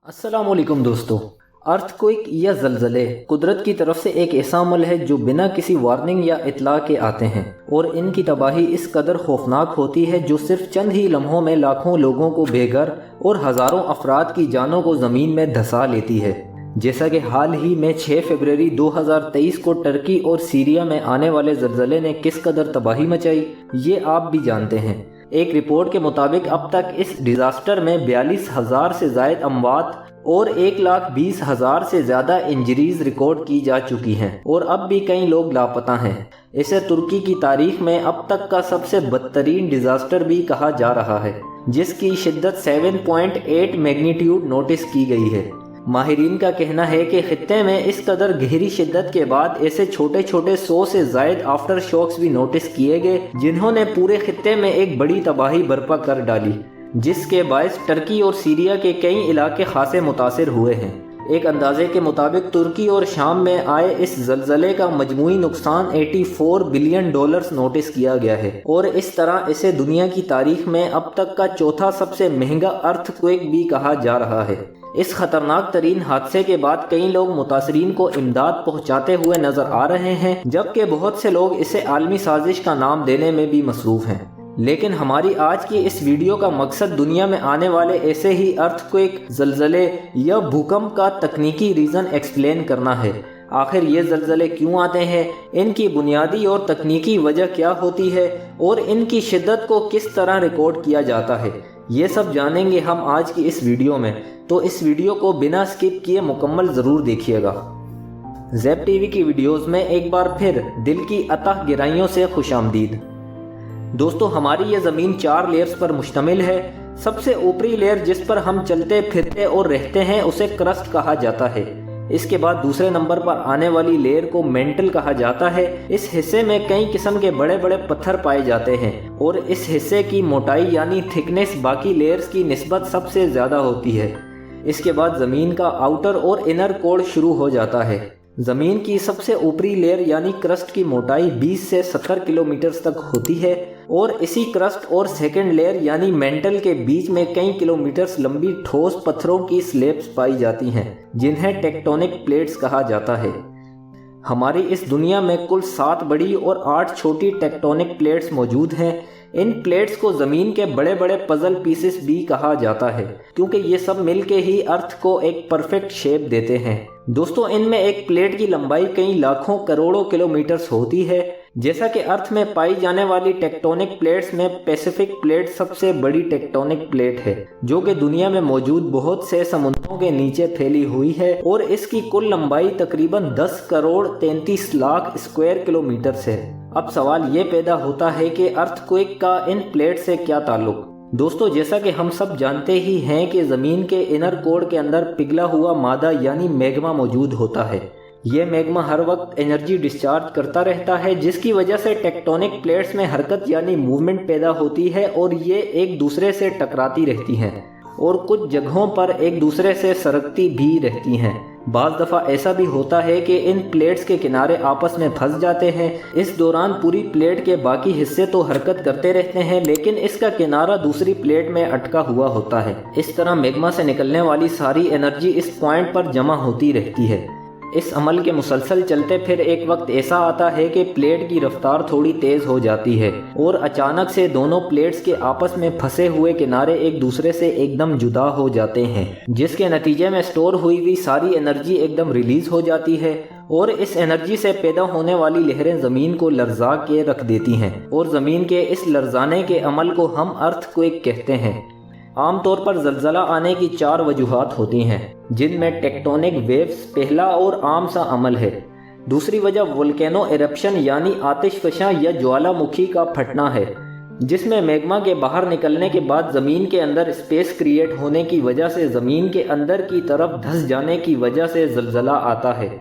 अस्सलामुअलैकुम दोस्तों। अर्थक्वेक या ज़लज़ले कुदरत की तरफ से एक ऐसा अमल है जो बिना किसी वार्निंग या इत्ला के आते हैं और इनकी तबाही इस कदर खौफनाक होती है जो सिर्फ चंद ही लम्हों में लाखों लोगों को बेघर और हज़ारों अफराद की जानों को ज़मीन में धंसा लेती है। जैसा कि हाल ही में 6 फरवरी 2023 को टर्की और सीरिया में आने वाले ज़लज़ले ने किस कदर तबाही मचाई, ये आप भी जानते हैं। एक रिपोर्ट के मुताबिक अब तक इस डिज़ास्टर में 42,000 से ज़ायद अमवात और 1,20,000 से ज़्यादा इंजरीज रिकॉर्ड की जा चुकी हैं और अब भी कई लोग लापता हैं। इसे तुर्की की तारीख में अब तक का सबसे बदतरीन डिज़ास्टर भी कहा जा रहा है, जिसकी शिद्दत 7.8 मैग्नीट्यूड नोटिस की गई है। माहिरीन का कहना है कि खित्ते में इस कदर गहरी शिद्दत के बाद ऐसे छोटे छोटे 100 से ज़ायद आफ्टर शॉक्स भी नोटिस किए गए जिन्होंने पूरे खित्ते में एक बड़ी तबाही बर्पा कर डाली, जिसके बायस टर्की और सीरिया के कई इलाके खासे मुतासिर हुए हैं। एक अंदाजे के मुताबिक तुर्की और शाम में आए इस ज़लज़ले का मजमूई नुकसान $84 बिलियन नोटिस किया गया है और इस तरह इसे दुनिया की तारीख में अब तक का चौथा सबसे महंगा अर्थक्वेक भी कहा जा रहा है। इस खतरनाक तरीन हादसे के बाद कई लोग मुतासरीन को इमदाद पहुंचाते हुए नजर आ रहे हैं, जबकि बहुत से लोग इसे आलमी साजिश का नाम देने में भी मसरूफ हैं। लेकिन हमारी आज की इस वीडियो का मकसद दुनिया में आने वाले ऐसे ही अर्थक्वेक, ज़लज़ले या भूकंप का तकनीकी रीज़न एक्सप्लेन करना है। आखिर ये ज़लज़ले क्यों आते हैं, इनकी बुनियादी और तकनीकी वजह क्या होती है और इनकी शिद्दत को किस तरह रिकॉर्ड किया जाता है, ये सब जानेंगे हम आज की इस वीडियो में। तो इस वीडियो को बिना स्किप किए मुकम्मल ज़रूर देखिएगा। ज़ेब टीवी की वीडियोज़ में एक बार फिर दिल की अतः गहराइयों से खुशामदीद। दोस्तों, हमारी ये ज़मीन 4 लेयर्स पर मुश्तमिल है। सबसे ऊपरी लेयर जिस पर हम चलते फिरते और रहते हैं उसे क्रस्ट कहा जाता है। इसके बाद दूसरे नंबर पर आने वाली लेयर को मेंटल कहा जाता है। इस हिस्से में कई किस्म के बड़े बड़े पत्थर पाए जाते हैं और इस हिस्से की मोटाई यानी थिकनेस बाकी लेयर्स की निस्बत सबसे ज़्यादा होती है। इसके बाद ज़मीन का आउटर और इनर कोर शुरू हो जाता है। ज़मीन की सबसे ऊपरी लेयर यानी क्रस्ट की मोटाई 20 से 70 किलोमीटर तक होती है और इसी क्रस्ट और सेकंड लेयर यानी मेंटल के बीच में कई किलोमीटर्स लंबी ठोस पत्थरों की स्लैब्स पाई जाती हैं, जिन्हें टेक्टोनिक प्लेट्स कहा जाता है। हमारी इस दुनिया में कुल 7 बड़ी और 8 छोटी टेक्टोनिक प्लेट्स मौजूद हैं। इन प्लेट्स को ज़मीन के बड़े बड़े पजल पीसेस भी कहा जाता है, क्योंकि ये सब मिलके ही अर्थ को एक परफेक्ट शेप देते हैं। दोस्तों, इनमें एक प्लेट की लंबाई कई लाखों करोड़ों किलोमीटर्स होती है। जैसा कि अर्थ में पाई जाने वाली टेक्टोनिक प्लेट्स में पैसिफिक प्लेट सबसे बड़ी टेक्टोनिक प्लेट है, जो कि दुनिया में मौजूद बहुत से समुद्रों के नीचे फैली हुई है और इसकी कुल लंबाई तकरीबन 10 करोड़ 33 लाख स्क्वायर किलोमीटर है। अब सवाल ये पैदा होता है कि अर्थक्वेक का इन प्लेट से क्या ताल्लुक। दोस्तों, जैसा कि हम सब जानते ही हैं कि ज़मीन के इनर कोर के अंदर पिघला हुआ मादा यानी मैग्मा मौजूद होता है। ये मैग्मा हर वक्त एनर्जी डिस्चार्ज करता रहता है, जिसकी वजह से टेक्टोनिक प्लेट्स में हरकत यानी मूवमेंट पैदा होती है और ये एक दूसरे से टकराती रहती हैं और कुछ जगहों पर एक दूसरे से सरकती भी रहती हैं। बाज़ दफ़ा ऐसा भी होता है कि इन प्लेट्स के किनारे आपस में फंस जाते हैं। इस दौरान पूरी प्लेट के बाकी हिस्से तो हरकत करते रहते हैं, लेकिन इसका किनारा दूसरी प्लेट में अटका हुआ होता है। इस तरह मैग्मा से निकलने वाली सारी एनर्जी इस पॉइंट पर जमा होती रहती है। इस अमल के मुसलसल चलते फिर एक वक्त ऐसा आता है कि प्लेट की रफ्तार थोड़ी तेज़ हो जाती है और अचानक से दोनों प्लेट्स के आपस में फंसे हुए किनारे एक दूसरे से एकदम जुदा हो जाते हैं, जिसके नतीजे में स्टोर हुई हुई सारी एनर्जी एकदम रिलीज़ हो जाती है और इस एनर्जी से पैदा होने वाली लहरें ज़मीन को लर्जा के रख देती हैं और ज़मीन के इस लर्जाने के अमल को हम अर्थक्वेक कहते हैं। आमतौर पर ज़लज़ला आने की 4 वजूहात होती हैं, जिनमें टेक्टोनिक वेव्स पहला और आम सा अमल है। दूसरी वजह वोल्केनो एरप्शन यानी आतिशफशां या ज्वालामुखी का फटना है, जिसमें मैग्मा के बाहर निकलने के बाद ज़मीन के अंदर स्पेस क्रिएट होने की वजह से ज़मीन के अंदर की तरफ धंस जाने की वजह से ज़लज़ला आता है।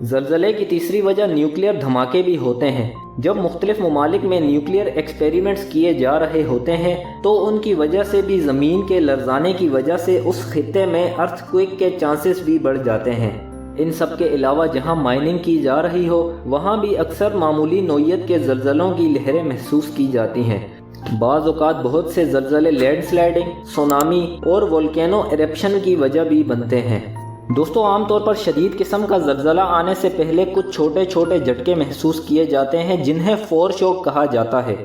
ज़लज़ले की तीसरी वजह न्यूक्लियर धमाके भी होते हैं। जब मुख्तलिफ ममालिक में न्यूक्लियर एक्सपेरिमेंट्स किए जा रहे होते हैं तो उनकी वजह से भी ज़मीन के लर्जाने की वजह से उस खित्ते में अर्थक्वेक के चांसेस भी बढ़ जाते हैं। इन सब के अलावा जहां माइनिंग की जा रही हो वहां भी अक्सर मामूली नौइयत के ज़लज़लों की लहरें महसूस की जाती हैं। بعض اوقات بہت سے زلزلے لینڈ سلائڈنگ، سونامی اور وولکینو ایرپشن کی وجہ بھی بنتے ہیں۔ دوستو، عام طور پر شدید قسم کا زلزلہ آنے سے پہلے کچھ چھوٹے چھوٹے جھٹکے محسوس کیے جاتے ہیں جنہیں فور شوک کہا جاتا ہے۔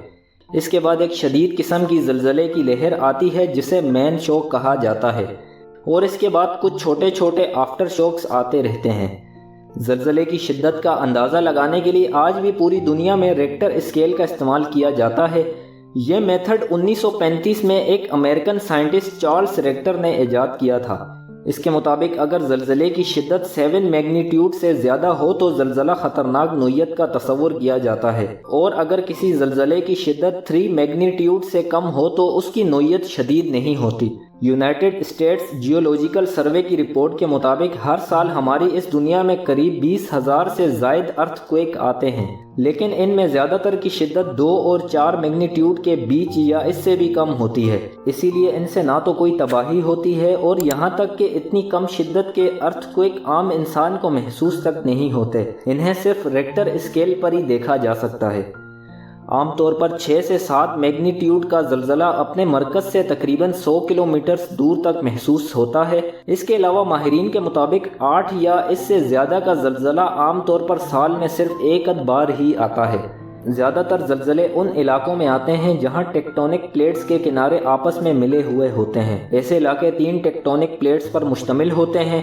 اس کے بعد ایک شدید قسم کی زلزلے کی لہر آتی ہے جسے مین شوک کہا جاتا ہے، اور اس کے بعد کچھ چھوٹے چھوٹے آفٹر شوکس آتے رہتے ہیں۔ زلزلے کی شدت کا اندازہ لگانے کے لیے آج بھی پوری دنیا میں ریکٹر اسکیل کا استعمال کیا جاتا ہے۔ یہ میتھڈ 1935 میں ایک امریکن سائنٹسٹ چارلس ریکٹر نے ایجاد کیا تھا۔ اس کے مطابق اگر زلزلے کی شدت 7 میگنیٹیوڈ سے زیادہ ہو تو زلزلہ خطرناک نوعیت کا تصور کیا جاتا ہے، اور اگر کسی زلزلے کی شدت 3 میگنیٹیوڈ سے کم ہو تو اس کی نوعیت شدید نہیں ہوتی۔ یونائٹڈ اسٹیٹس جیولوجیکل سروے کی رپورٹ کے مطابق ہر سال ہماری اس دنیا میں قریب 20,000 سے زائد ارتھ کویک آتے ہیں، لیکن ان میں زیادہ تر کی شدت 2 اور 4 میگنیٹیوڈ کے بیچ یا اس سے بھی کم ہوتی ہے۔ اسی لیے ان سے نہ تو کوئی تباہی ہوتی ہے، اور یہاں تک کہ اتنی کم شدت کے ارتھ کویک عام انسان کو محسوس تک نہیں ہوتے، انہیں صرف ریکٹر اسکیل پر ہی دیکھا جا سکتا ہے۔ عام طور پر 6 سے 7 میگنیٹیوڈ کا زلزلہ اپنے مرکز سے تقریباً 100 کلومیٹر دور تک محسوس ہوتا ہے۔ اس کے علاوہ ماہرین کے مطابق 8 یا اس سے زیادہ کا زلزلہ عام طور پر سال میں صرف ایک آدھ بار ہی آتا ہے۔ زیادہ تر زلزلے ان علاقوں میں آتے ہیں جہاں ٹیکٹونک پلیٹس کے کنارے آپس میں ملے ہوئے ہوتے ہیں۔ ایسے علاقے 3 ٹیکٹونک پلیٹس پر مشتمل ہوتے ہیں۔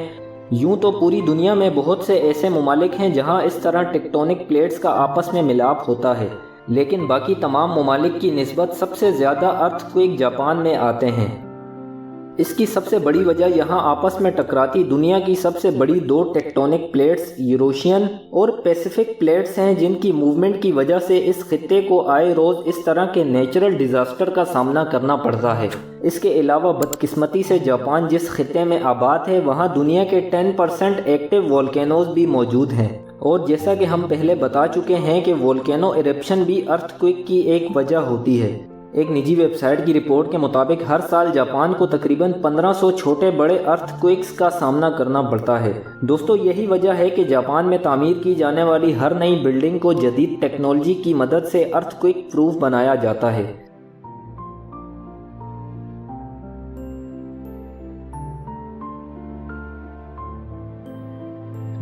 یوں تو پوری دنیا میں بہت سے ایسے ممالک ہیں جہاں اس طرح ٹیکٹونک پلیٹس کا آپس میں ملاپ ہوتا ہے، لیکن باقی تمام ممالک کی نسبت سب سے زیادہ ارتھ کویک جاپان میں آتے ہیں۔ اس کی سب سے بڑی وجہ یہاں آپس میں ٹکراتی دنیا کی سب سے بڑی 2 ٹیکٹونک پلیٹس یوریشین اور پیسیفک پلیٹس ہیں، جن کی موومنٹ کی وجہ سے اس خطے کو آئے روز اس طرح کے نیچرل ڈیزاسٹر کا سامنا کرنا پڑتا ہے۔ اس کے علاوہ بدقسمتی سے جاپان جس خطے میں آباد ہے وہاں دنیا کے 10% ایکٹیو وولکینوز بھی موجود ہیں، اور جیسا کہ ہم پہلے بتا چکے ہیں کہ وولکینو ایرپشن بھی ارتھ کویک کی ایک وجہ ہوتی ہے۔ ایک نجی ویب سائٹ کی رپورٹ کے مطابق ہر سال جاپان کو تقریباً 1500 چھوٹے بڑے ارتھ کویکس کا سامنا کرنا پڑتا ہے۔ دوستو، یہی وجہ ہے کہ جاپان میں تعمیر کی جانے والی ہر نئی بلڈنگ کو جدید ٹیکنالوجی کی مدد سے ارتھ کویک پروف بنایا جاتا ہے۔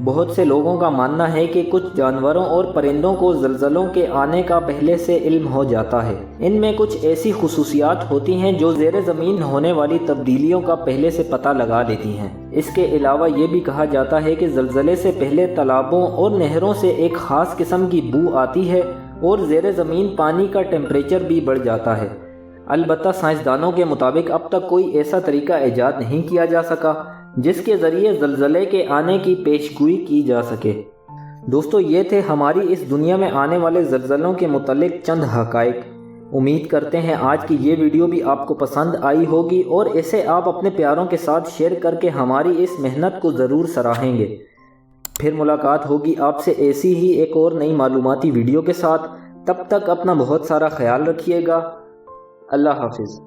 بہت سے لوگوں کا ماننا ہے کہ کچھ جانوروں اور پرندوں کو زلزلوں کے آنے کا پہلے سے علم ہو جاتا ہے۔ ان میں کچھ ایسی خصوصیات ہوتی ہیں جو زیر زمین ہونے والی تبدیلیوں کا پہلے سے پتہ لگا لیتی ہیں۔ اس کے علاوہ یہ بھی کہا جاتا ہے کہ زلزلے سے پہلے تالابوں اور نہروں سے ایک خاص قسم کی بو آتی ہے، اور زیر زمین پانی کا ٹیمپریچر بھی بڑھ جاتا ہے۔ البتہ سائنسدانوں کے مطابق اب تک کوئی ایسا طریقہ ایجاد نہیں کیا جا سکا جس کے ذریعے زلزلے کے آنے کی پیشگوئی کی جا سکے۔ دوستو، یہ تھے ہماری اس دنیا میں آنے والے زلزلوں کے متعلق چند حقائق۔ امید کرتے ہیں آج کی یہ ویڈیو بھی آپ کو پسند آئی ہوگی، اور اسے آپ اپنے پیاروں کے ساتھ شیئر کر کے ہماری اس محنت کو ضرور سراہیں گے۔ پھر ملاقات ہوگی آپ سے ایسی ہی ایک اور نئی معلوماتی ویڈیو کے ساتھ۔ تب تک اپنا بہت سارا خیال رکھیے گا۔ اللہ حافظ۔